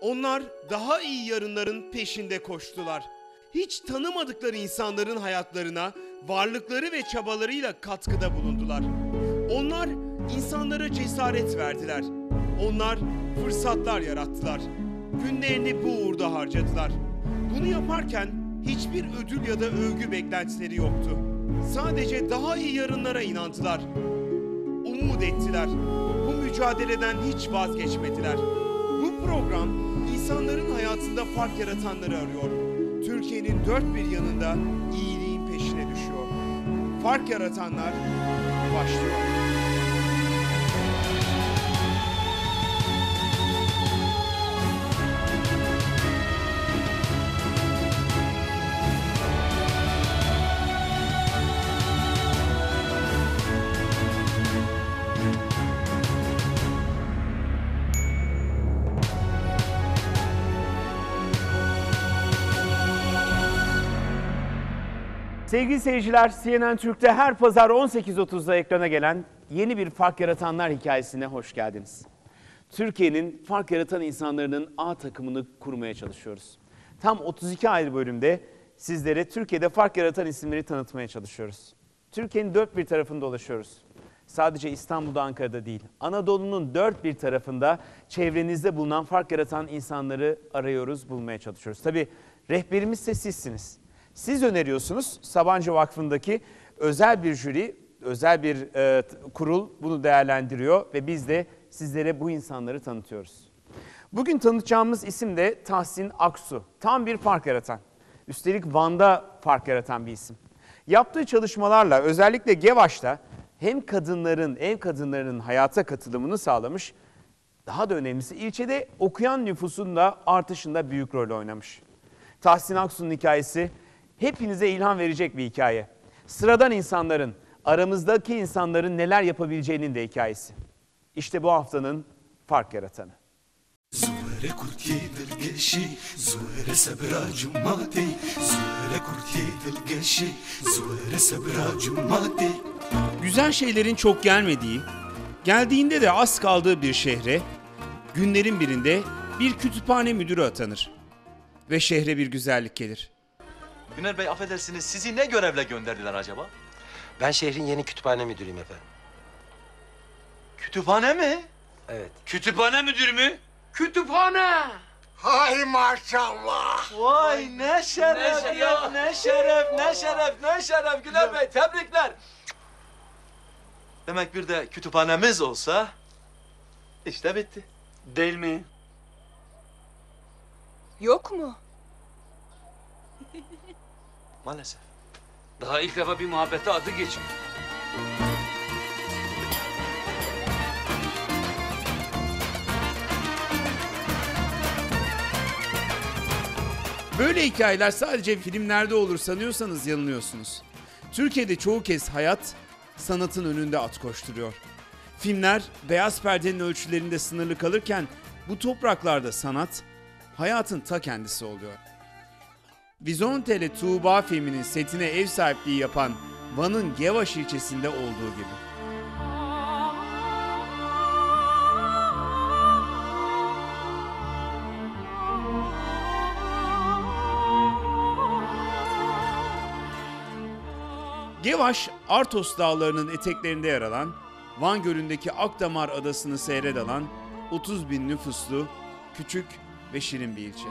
Onlar daha iyi yarınların peşinde koştular. Hiç tanımadıkları insanların hayatlarına varlıkları ve çabalarıyla katkıda bulundular. Onlar insanlara cesaret verdiler. Onlar fırsatlar yarattılar. Günlerini bu uğurda harcadılar. Bunu yaparken hiçbir ödül ya da övgü beklentileri yoktu. Sadece daha iyi yarınlara inandılar. Umut ettiler. Bu mücadeleden hiç vazgeçmediler. Bu program insanların hayatında fark yaratanları arıyor. Türkiye'nin dört bir yanında iyiliğin peşine düşüyor. Fark yaratanlar başlıyor. Sevgili seyirciler, CNN Türk'te her pazar 18.30'da ekrana gelen yeni bir Fark Yaratanlar hikayesine hoş geldiniz. Türkiye'nin fark yaratan insanlarının A takımını kurmaya çalışıyoruz. Tam 32 ayrı bölümde sizlere Türkiye'de fark yaratan isimleri tanıtmaya çalışıyoruz. Türkiye'nin dört bir tarafını dolaşıyoruz. Sadece İstanbul'da, Ankara'da değil, Anadolu'nun dört bir tarafında çevrenizde bulunan fark yaratan insanları arıyoruz, bulmaya çalışıyoruz. Tabii rehberimiz de sizsiniz. Siz öneriyorsunuz. Sabancı Vakfı'ndaki özel bir jüri, özel bir kurul bunu değerlendiriyor ve biz de sizlere bu insanları tanıtıyoruz. Bugün tanıtacağımız isim de Tahsin Aksu. Tam bir fark yaratan. Üstelik Van'da fark yaratan bir isim. Yaptığı çalışmalarla özellikle Gevaş'ta hem kadınların hayata katılımını sağlamış, daha da önemlisi ilçede okuyan nüfusun da artışında büyük rol oynamış. Tahsin Aksu'nun hikayesi hepinize ilham verecek bir hikaye. Sıradan insanların, aramızdaki insanların neler yapabileceğinin de hikayesi. İşte bu haftanın fark yaratanı. Zuhre kurtiye dilgeşi, zuhre sebra cumati, zuhre kurtiye dilgeşi, zuhre sebra cumati. Güzel şeylerin çok gelmediği, geldiğinde de az kaldığı bir şehre, günlerin birinde bir kütüphane müdürü atanır. Ve şehre bir güzellik gelir. Güner Bey, affedersiniz, sizi ne görevle gönderdiler acaba? Ben şehrin yeni kütüphane müdürüyüm efendim. Kütüphane mi? Evet. Kütüphane müdürü mü? Kütüphane! Hay maşallah. Vay ne şeref ya, ne şeref, ne şeref, ne şeref Güner Bey, tebrikler. Demek bir de kütüphanemiz olsa, işte bitti. Değil mi? Yok mu? Maalesef. Daha ilk defa bir muhabbete adı geçiyor. Böyle hikayeler sadece filmlerde olur sanıyorsanız yanılıyorsunuz. Türkiye'de çoğu kez hayat sanatın önünde at koşturuyor. Filmler beyaz perdenin ölçülerinde sınırlı kalırken bu topraklarda sanat hayatın ta kendisi oluyor. Vizontele Tuğba filminin setine ev sahipliği yapan Van'ın Gevaş ilçesinde olduğu gibi. Gevaş, Artos dağlarının eteklerinde yer alan, Van Gölü'ndeki Akdamar adasını seyredalan 30 bin nüfuslu, küçük ve şirin bir ilçe.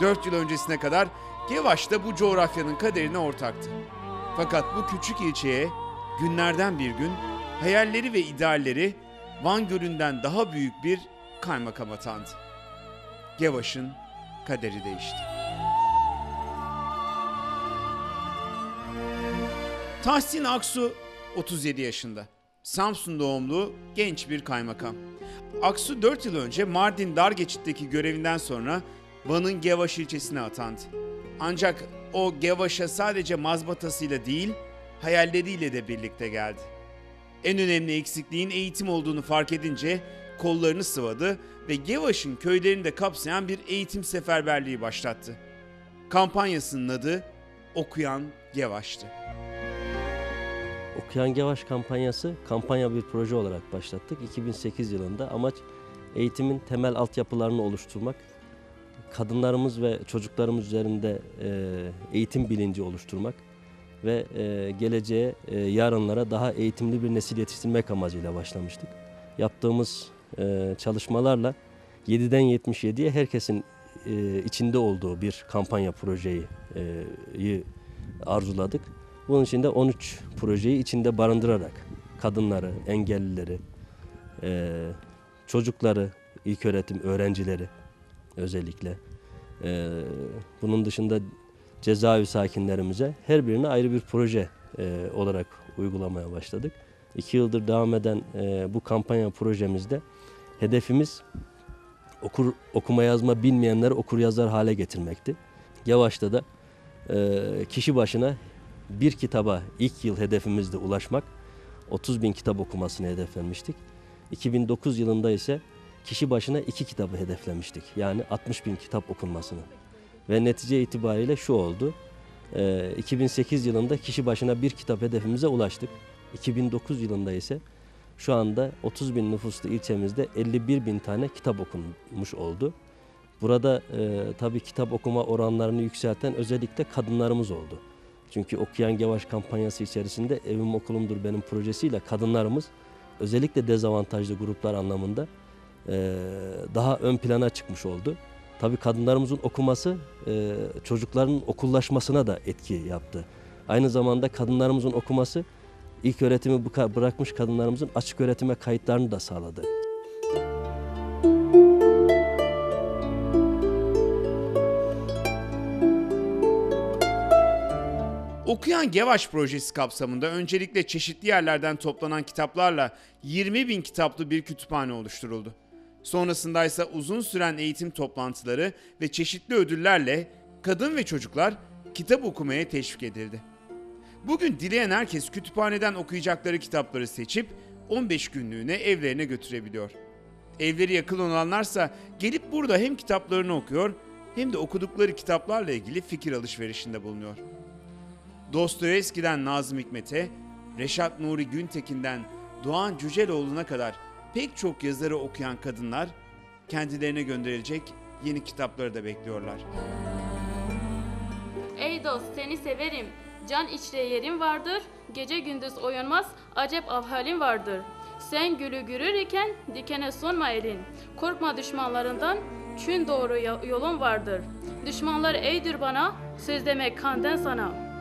4 yıl öncesine kadar Gevaş da bu coğrafyanın kaderine ortaktı. Fakat bu küçük ilçeye günlerden bir gün hayalleri ve idealleri Van Gölü'nden daha büyük bir kaymakam atandı. Gevaş'ın kaderi değişti. Tahsin Aksu 37 yaşında. Samsun doğumlu genç bir kaymakam. Aksu 4 yıl önce Mardin Dargeçit'teki görevinden sonra Van'ın Gevaş ilçesine atandı. Ancak o Gevaş'a sadece mazbatasıyla değil, hayalleriyle de birlikte geldi. En önemli eksikliğin eğitim olduğunu fark edince kollarını sıvadı ve Gevaş'ın köylerini de kapsayan bir eğitim seferberliği başlattı. Kampanyasının adı Okuyan Gevaş'tı. Okuyan Gevaş kampanyası kampanya bir proje olarak başlattık. 2008 yılında amaç eğitimin temel altyapılarını oluşturmak, kadınlarımız ve çocuklarımız üzerinde eğitim bilinci oluşturmak ve geleceğe, yarınlara daha eğitimli bir nesil yetiştirmek amacıyla başlamıştık. Yaptığımız çalışmalarla 7'den 77'ye herkesin içinde olduğu bir kampanya projeyi arzuladık. Bunun için de 13 projeyi içinde barındırarak kadınları, engellileri, çocukları, ilköğretim öğrencileri özellikle, bunun dışında cezaevi sakinlerimize her birine ayrı bir proje olarak uygulamaya başladık. 2 yıldır devam eden bu kampanya projemizde hedefimiz okuma yazma bilmeyenleri okur yazar hale getirmekti. Yavaşta da kişi başına bir kitaba ilk yıl hedefimizde ulaşmak, 30.000 kitap okumasını hedeflemiştik. 2009 yılında ise kişi başına 2 kitabı hedeflemiştik. Yani 60.000 kitap okunmasını. Ve netice itibariyle şu oldu. 2008 yılında kişi başına 1 kitap hedefimize ulaştık. 2009 yılında ise şu anda 30.000 nüfuslu ilçemizde 51.000 tane kitap okunmuş oldu. Burada tabii kitap okuma oranlarını yükselten özellikle kadınlarımız oldu. Çünkü Okuyan Gevaş kampanyası içerisinde Evim Okulumdur Benim projesiyle kadınlarımız özellikle dezavantajlı gruplar anlamında daha ön plana çıkmış oldu. Tabii kadınlarımızın okuması çocukların okullaşmasına da etki yaptı. Aynı zamanda kadınlarımızın okuması ilk öğretimi bırakmış kadınlarımızın açık öğretime kayıtlarını da sağladı. Okuyan Gevaş projesi kapsamında öncelikle çeşitli yerlerden toplanan kitaplarla 20.000 kitaplı bir kütüphane oluşturuldu. Sonrasında ise uzun süren eğitim toplantıları ve çeşitli ödüllerle kadın ve çocuklar kitap okumaya teşvik edildi. Bugün dileyen herkes kütüphaneden okuyacakları kitapları seçip 15 günlüğüne evlerine götürebiliyor. Evleri yakın olanlarsa gelip burada hem kitaplarını okuyor hem de okudukları kitaplarla ilgili fikir alışverişinde bulunuyor. Dostoyevski'den Nazım Hikmet'e, Reşat Nuri Güntekin'den Doğan Cüceloğlu'na kadar pek çok yazarı okuyan kadınlar kendilerine gönderilecek yeni kitapları da bekliyorlar. Ey dost seni severim, can içre yerim vardır, gece gündüz oyanmaz, acep avhalim vardır. Sen gülü görür iken dikene sunma elin, korkma düşmanlarından, çün doğru yolun vardır. Düşmanlar eydir bana, söz demek kandan sana.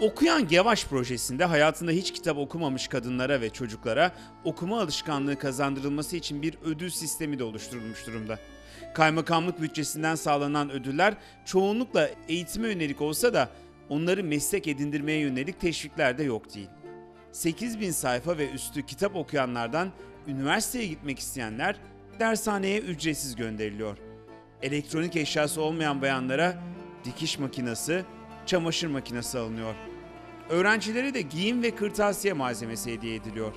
Okuyan Gevaş projesinde hayatında hiç kitap okumamış kadınlara ve çocuklara okuma alışkanlığı kazandırılması için bir ödül sistemi de oluşturulmuş durumda. Kaymakamlık bütçesinden sağlanan ödüller çoğunlukla eğitime yönelik olsa da onları meslek edindirmeye yönelik teşvikler de yok değil. 8.000 sayfa ve üstü kitap okuyanlardan üniversiteye gitmek isteyenler dershaneye ücretsiz gönderiliyor. Elektronik eşyası olmayan bayanlara dikiş makinesi, çamaşır makinesi alınıyor. Öğrencilere de giyim ve kırtasiye malzemesi hediye ediliyor.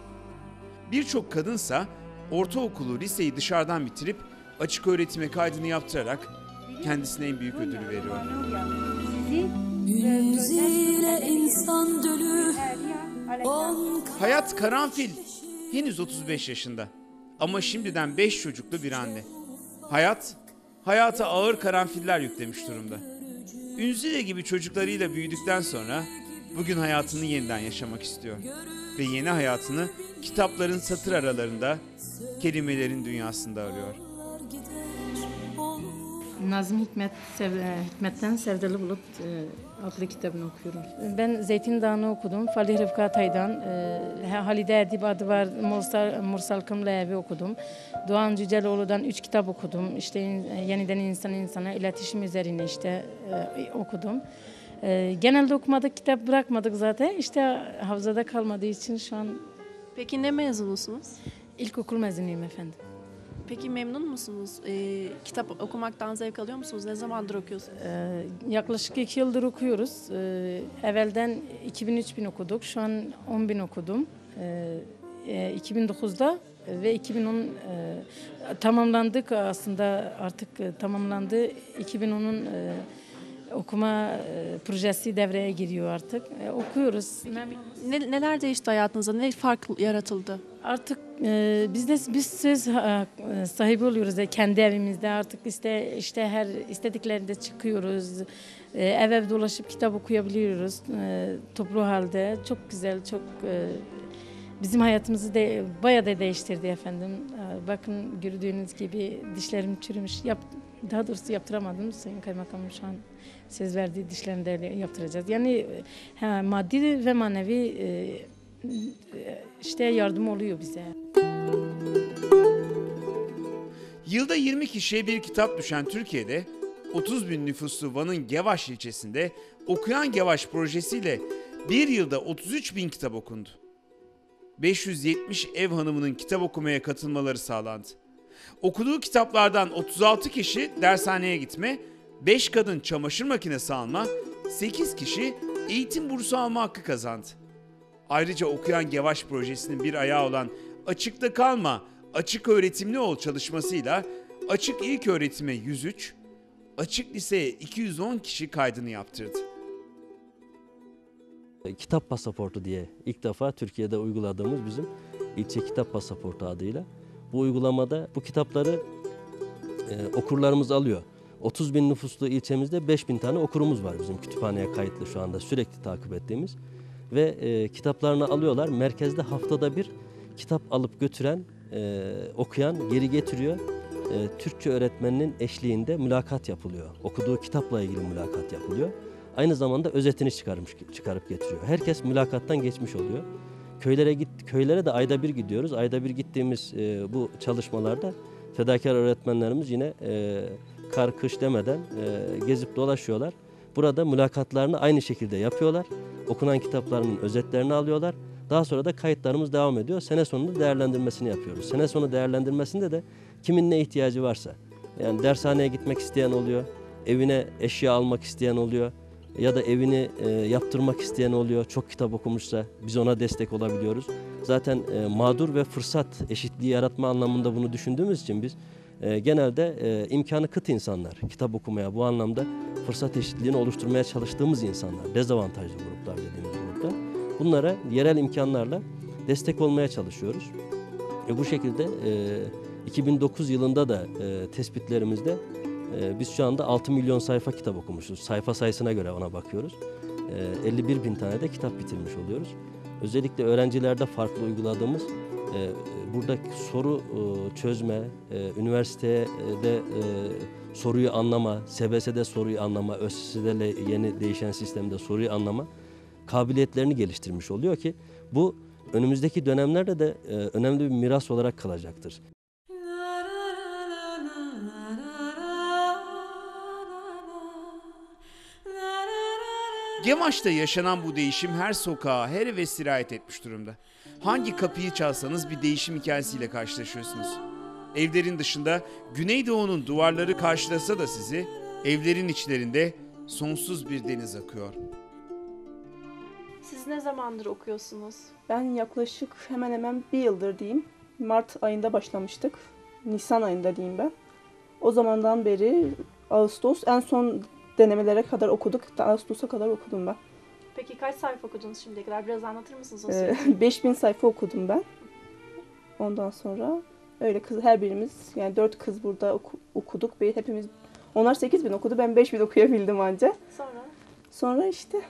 Birçok kadınsa ortaokulu, liseyi dışarıdan bitirip açık öğretime kaydını yaptırarak kendisine en büyük ödülü veriyor. Hayat Karanfil henüz 35 yaşında ama şimdiden 5 çocuklu bir anne. Hayata ağır karanfiller yüklemiş durumda. Ünzile gibi çocuklarıyla büyüdükten sonra bugün hayatını yeniden yaşamak istiyor. Ve yeni hayatını kitapların satır aralarında, kelimelerin dünyasında arıyor. Nazım Hikmet'ten Sevdalı Bulut adlı kitabını okuyorum. Ben Zeytin Dağı'nı okudum. Falih Rıfkı Atay'dan, Halide Edip adı var, Mursal Kımlıev'i okudum. Doğan Cüceloğlu'dan 3 kitap okudum. İşte Yeniden İnsan İnsana, iletişim üzerine okudum. Genelde okumadık, kitap bırakmadık zaten. İşte havzada kalmadığı için şu an... Peki ne mezunusunuz? İlkokul mezunuyum efendim. Peki memnun musunuz? Kitap okumaktan zevk alıyor musunuz? Ne zamandır okuyorsunuz? Yaklaşık 2 yıldır okuyoruz. Evvelden 2000-3000 okuduk. Şu an 10.000 okudum. 2009'da ve 2010 tamamlandık aslında, artık tamamlandı. 2010'un okuma projesi devreye giriyor artık. Okuyoruz. Neler değişti hayatınızda? Ne fark yaratıldı? Artık biz söz sahibi oluyoruz kendi evimizde. Artık işte her istediklerinde çıkıyoruz. Ev dolaşıp kitap okuyabiliyoruz toplu halde. Çok güzel, çok bizim hayatımızı bayağı da değiştirdi efendim. Bakın gördüğünüz gibi dişlerim çürümüş. Daha doğrusu yaptıramadım. Sayın Kaymakamım şu an söz verdiği dişlerini de yaptıracağız. Yani maddi ve manevi işte yardım oluyor bize. Yılda 20 kişiye bir kitap düşen Türkiye'de 30 bin nüfuslu Van'ın Gevaş ilçesinde Okuyan Gevaş projesiyle bir yılda 33 bin kitap okundu. 570 ev hanımının kitap okumaya katılmaları sağlandı. Okuduğu kitaplardan 36 kişi dershaneye gitme, 5 kadın çamaşır makinesi alma, 8 kişi eğitim bursu alma hakkı kazandı. Ayrıca Okuyan Gevaş projesinin bir ayağı olan Açıkta Kalma, Açık Öğretimli Ol çalışmasıyla Açık İlköğretim'e 103, Açık Lise'ye 210 kişi kaydını yaptırdı. Kitap pasaportu diye ilk defa Türkiye'de uyguladığımız bizim ilçe kitap pasaportu adıyla. Bu uygulamada bu kitapları okurlarımız alıyor. 30 bin nüfuslu ilçemizde 5 bin tane okurumuz var bizim kütüphaneye kayıtlı şu anda sürekli takip ettiğimiz. Ve kitaplarını alıyorlar. Merkezde haftada bir kitap alıp götüren, okuyan geri getiriyor. Türkçe öğretmeninin eşliğinde mülakat yapılıyor. Okuduğu kitapla ilgili mülakat yapılıyor. Aynı zamanda özetini çıkarıp getiriyor. Herkes mülakattan geçmiş oluyor. Köylere de ayda bir gidiyoruz. Ayda bir gittiğimiz bu çalışmalarda fedakar öğretmenlerimiz yine kar kış demeden gezip dolaşıyorlar. Burada mülakatlarını aynı şekilde yapıyorlar. Okunan kitaplarının özetlerini alıyorlar. Daha sonra da kayıtlarımız devam ediyor. Sene sonunda değerlendirmesini yapıyoruz. Sene sonu değerlendirmesinde de kimin ne ihtiyacı varsa. Yani dershaneye gitmek isteyen oluyor. Evine eşya almak isteyen oluyor. Ya da evini yaptırmak isteyen oluyor. Çok kitap okumuşsa biz ona destek olabiliyoruz. Zaten mağdur ve fırsat eşitliği yaratma anlamında bunu düşündüğümüz için biz genelde imkanı kıt insanlar, kitap okumaya bu anlamda fırsat eşitliğini oluşturmaya çalıştığımız insanlar, dezavantajlı gruplar dediğimiz gruplar. Bunlara yerel imkanlarla destek olmaya çalışıyoruz. Bu şekilde 2009 yılında da tespitlerimizde biz şu anda 6 milyon sayfa kitap okumuşuz. Sayfa sayısına göre ona bakıyoruz. 51 bin tane de kitap bitirmiş oluyoruz. Özellikle öğrencilerde farklı uyguladığımız burada soru çözme, üniversitede soruyu anlama, SBS'de soruyu anlama, ÖSS'de yeni değişen sistemde soruyu anlama kabiliyetlerini geliştirmiş oluyor ki bu önümüzdeki dönemlerde de önemli bir miras olarak kalacaktır. Gevaş'ta yaşanan bu değişim her sokağa, her eve sirayet etmiş durumda. Hangi kapıyı çalsanız bir değişim hikayesiyle karşılaşıyorsunuz. Evlerin dışında Güneydoğu'nun duvarları karşılasa da sizi, evlerin içlerinde sonsuz bir deniz akıyor. Siz ne zamandır okuyorsunuz? Ben yaklaşık hemen hemen bir yıldır diyeyim. Mart ayında başlamıştık. Nisan ayında diyeyim ben. O zamandan beri Ağustos en son denemelere kadar okuduk. Ağustos'a kadar okudum ben. Peki kaç sayfa okudunuz şimdiye kadar? Biraz anlatır mısınız o 5000 sayfa okudum ben. Ondan sonra öyle her birimiz yani 4 kız burada okuduk. Hepimiz onlar 8000 okudu. Ben 5000 okuyabildim anca. Sonra işte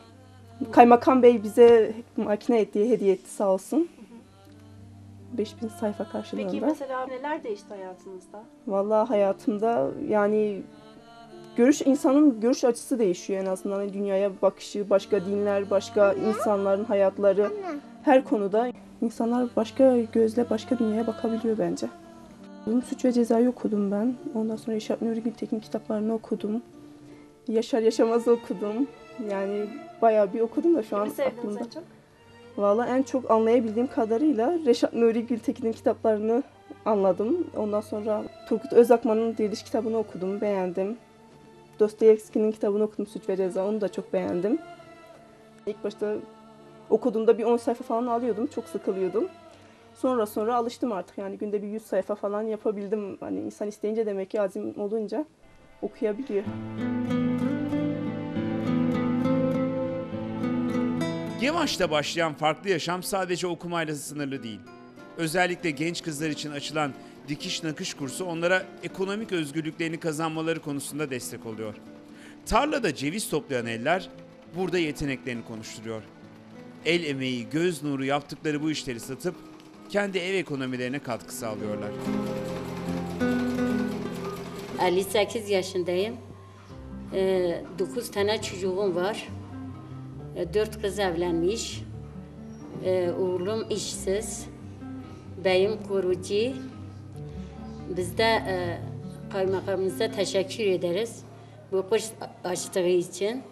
Kaymakam Bey bize makine hediye etti sağ olsun. 5000 sayfa karşılığında. Peki mesela neler değişti hayatınızda? Vallahi hayatımda yani insanın görüş açısı değişiyor en azından. Yani dünyaya bakışı, başka dinler, başka insanların hayatları, her konuda insanlar başka gözle başka dünyaya bakabiliyor bence. Suç ve Ceza'yı okudum ben. Ondan sonra Reşat Nuri Gültekin kitaplarını okudum. Yaşar Yaşamaz'ı okudum. Yani bayağı bir okudum da şu an aklımda. En çok? Vallahi en çok anlayabildiğim kadarıyla Reşat Nuri Gültekin'in kitaplarını anladım. Ondan sonra Turgut Özakman'ın Diriliş kitabını okudum, beğendim. Dostoyevski'nin kitabını okudum, Suç ve Ceza, onu da çok beğendim. İlk başta okuduğumda bir 10 sayfa falan alıyordum, çok sıkılıyordum. Sonra alıştım artık, yani günde bir 100 sayfa falan yapabildim. Hani insan isteyince demek ki azim olunca okuyabiliyor. Gevaş'ta başlayan farklı yaşam sadece okumayla sınırlı değil. Özellikle genç kızlar için açılan dikiş nakış kursu onlara ekonomik özgürlüklerini kazanmaları konusunda destek oluyor. Tarlada ceviz toplayan eller burada yeteneklerini konuşturuyor. El emeği, göz nuru yaptıkları bu işleri satıp kendi ev ekonomilerine katkı sağlıyorlar. 58 yaşındayım. 9 tane çocuğum var. 4 kız evlenmiş. Oğlum işsiz. Beyim korucu. Biz de kaymakamımıza teşekkür ederiz. Bu kurs açtığı için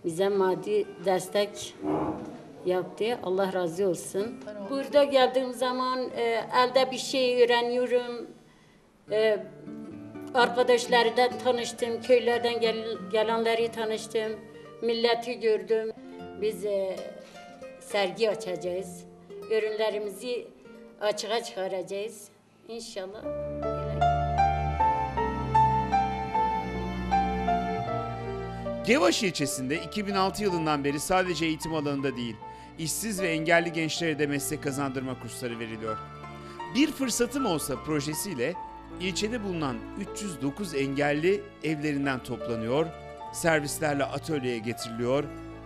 bize maddi destek yaptı. Allah razı olsun. Burada geldiğim zaman elde bir şey öğreniyorum. Arkadaşlarla tanıştım, köylerden gelenleri tanıştım, milleti gördüm. Biz sergi açacağız, ürünlerimizi açığa çıkaracağız inşallah. Gevaş ilçesinde 2006 yılından beri sadece eğitim alanında değil, işsiz ve engelli gençlere de meslek kazandırma kursları veriliyor. Bir fırsatım olsa projesiyle ilçede bulunan 309 engelli evlerinden toplanıyor, servislerle atölyeye getiriliyor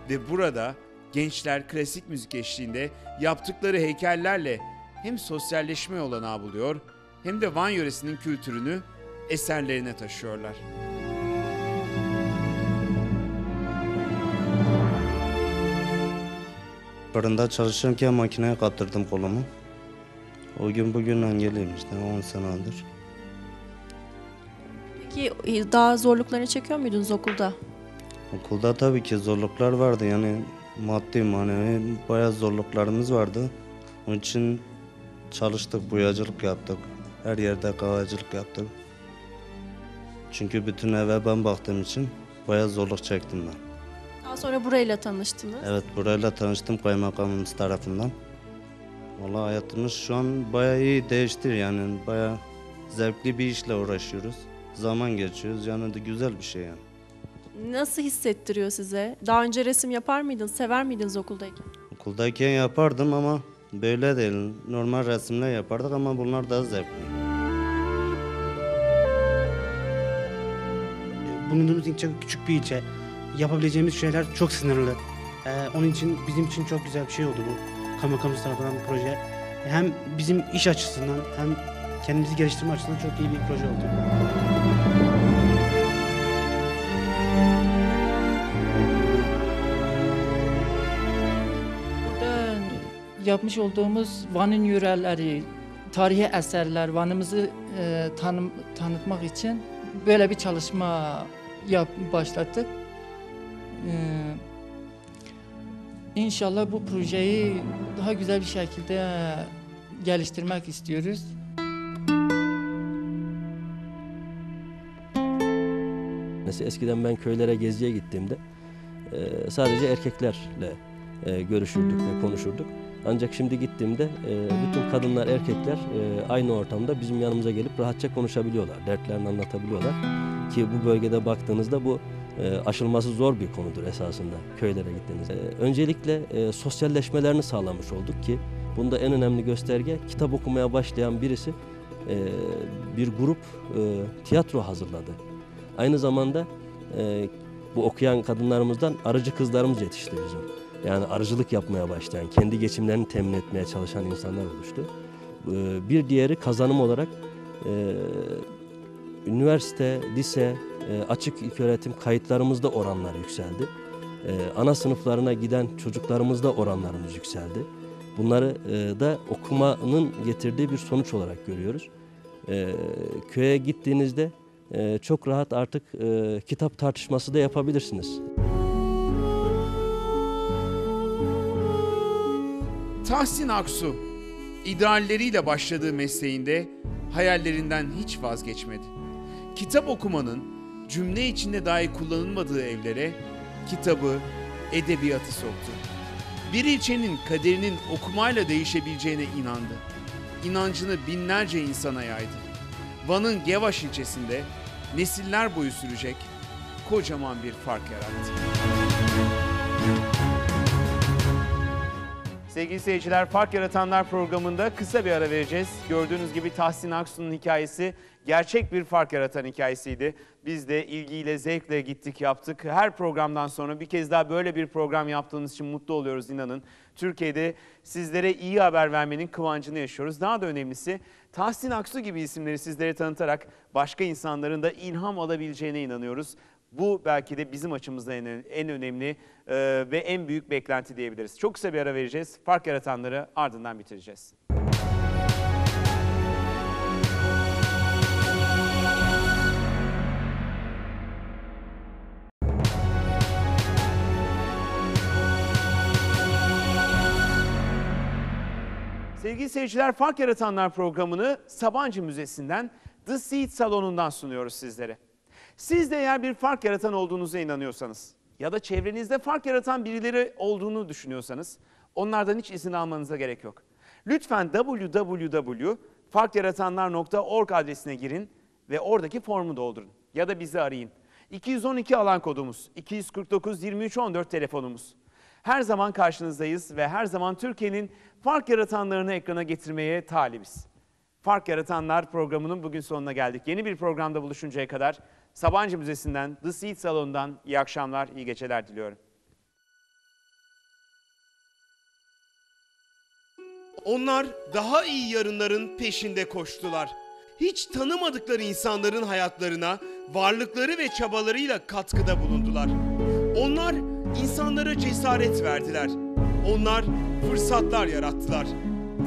ve burada gençler klasik müzik eşliğinde yaptıkları heykellerle hem sosyalleşme olanağı buluyor hem de Van yöresinin kültürünü eserlerine taşıyorlar. Fırında çalışırken makineye kaptırdım kolumu. O gün bugün engelliyim işte 10 senedir. Peki daha zorluklarını çekiyor muydunuz okulda? Okulda tabii ki zorluklar vardı yani maddi manevi bayağı zorluklarımız vardı. Onun için çalıştık, boyacılık yaptık. Her yerde kahvecilik yaptık. Çünkü bütün eve ben baktığım için bayağı zorluk çektim ben. Daha sonra burayla tanıştınız. Evet, burayla tanıştım kaymakamımız tarafından. Vallahi hayatımız şu an bayağı iyi değişti yani bayağı zevkli bir işle uğraşıyoruz. Zaman geçiyoruz yani de güzel bir şey yani. Nasıl hissettiriyor size? Daha önce resim yapar mıydınız, sever miydiniz okuldayken? Okuldayken yapardım ama böyle değil. Normal resimler yapardık ama bunlar daha zevkli. Bulunduğumuz ilçe küçük bir ilçe. Yapabileceğimiz şeyler çok sınırlı. Onun için bizim için çok güzel bir şey oldu bu. Kaymakamımız tarafından bu proje. Hem bizim iş açısından hem kendimizi geliştirme açısından çok iyi bir proje oldu. Burada yapmış olduğumuz Van'ın yörelleri, tarihi eserler, Van'ımızı tanıtmak için böyle bir çalışma başlattık. İnşallah bu projeyi daha güzel bir şekilde geliştirmek istiyoruz. Eskiden ben köylere geziye gittiğimde sadece erkeklerle görüşürdük ve konuşurduk. Ancak şimdi gittiğimde bütün kadınlar, erkekler aynı ortamda bizim yanımıza gelip rahatça konuşabiliyorlar, dertlerini anlatabiliyorlar. Ki bu bölgede baktığınızda bu aşılması zor bir konudur esasında köylere gittiğinizde. Öncelikle sosyalleşmelerini sağlamış olduk ki bunda en önemli gösterge kitap okumaya başlayan birisi bir grup tiyatro hazırladı. Aynı zamanda bu okuyan kadınlarımızdan arıcı kızlarımız yetişti bizim. Yani arıcılık yapmaya başlayan, kendi geçimlerini temin etmeye çalışan insanlar oluştu. Bir diğeri kazanım olarak üniversite, lise, açık ilköğretim kayıtlarımızda oranlar yükseldi. Ana sınıflarına giden çocuklarımızda oranlarımız yükseldi. Bunları da okumanın getirdiği bir sonuç olarak görüyoruz. Köye gittiğinizde çok rahat artık kitap tartışması da yapabilirsiniz. Tahsin Aksu, idealleriyle başladığı mesleğinde hayallerinden hiç vazgeçmedi. Kitap okumanın cümle içinde dahi kullanılmadığı evlere kitabı, edebiyatı soktu. Bir ilçenin kaderinin okumayla değişebileceğine inandı. İnancını binlerce insana yaydı. Van'ın Gevaş ilçesinde nesiller boyu sürecek kocaman bir fark yarattı. Sevgili seyirciler, Fark Yaratanlar programında kısa bir ara vereceğiz. Gördüğünüz gibi Tahsin Aksu'nun hikayesi gerçek bir fark yaratan hikayesiydi. Biz de ilgiyle, zevkle gittik, yaptık. Her programdan sonra bir kez daha böyle bir program yaptığınız için mutlu oluyoruz, inanın. Türkiye'de sizlere iyi haber vermenin kıvancını yaşıyoruz. Daha da önemlisi, Tahsin Aksu gibi isimleri sizlere tanıtarak başka insanların da ilham alabileceğine inanıyoruz. Bu belki de bizim açımızdan en önemli ve en büyük beklenti diyebiliriz. Çok kısa bir ara vereceğiz. Fark Yaratanları ardından bitireceğiz. Sevgili seyirciler, Fark Yaratanlar programını Sabancı Müzesi'nden The Seed Salonu'ndan sunuyoruz sizlere. Siz de eğer bir fark yaratan olduğunuza inanıyorsanız ya da çevrenizde fark yaratan birileri olduğunu düşünüyorsanız onlardan hiç izin almanıza gerek yok. Lütfen www.farkyaratanlar.org adresine girin ve oradaki formu doldurun ya da bizi arayın. 212 alan kodumuz, 249 23 14 telefonumuz. Her zaman karşınızdayız ve her zaman Türkiye'nin fark yaratanlarını ekrana getirmeye talibiz. Fark Yaratanlar programının bugün sonuna geldik. Yeni bir programda buluşuncaya kadar Sabancı Müzesi'nden, The Seed Salonu'ndan iyi akşamlar, iyi geceler diliyorum. Onlar daha iyi yarınların peşinde koştular. Hiç tanımadıkları insanların hayatlarına varlıkları ve çabalarıyla katkıda bulundular. Onlar insanlara cesaret verdiler. Onlar fırsatlar yarattılar.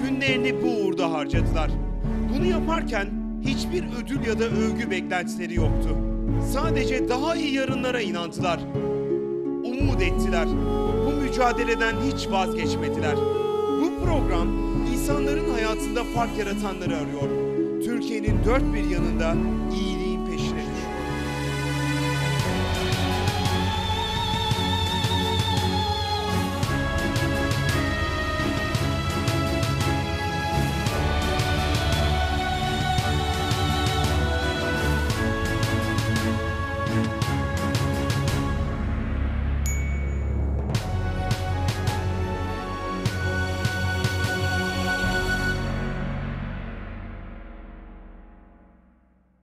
Günlerini bu uğurda harcadılar. Bunu yaparken hiçbir ödül ya da övgü beklentileri yoktu. Sadece daha iyi yarınlara inandılar. Umut ettiler. Bu mücadeleden hiç vazgeçmediler. Bu program insanların hayatında fark yaratanları arıyor. Türkiye'nin dört bir yanında iyi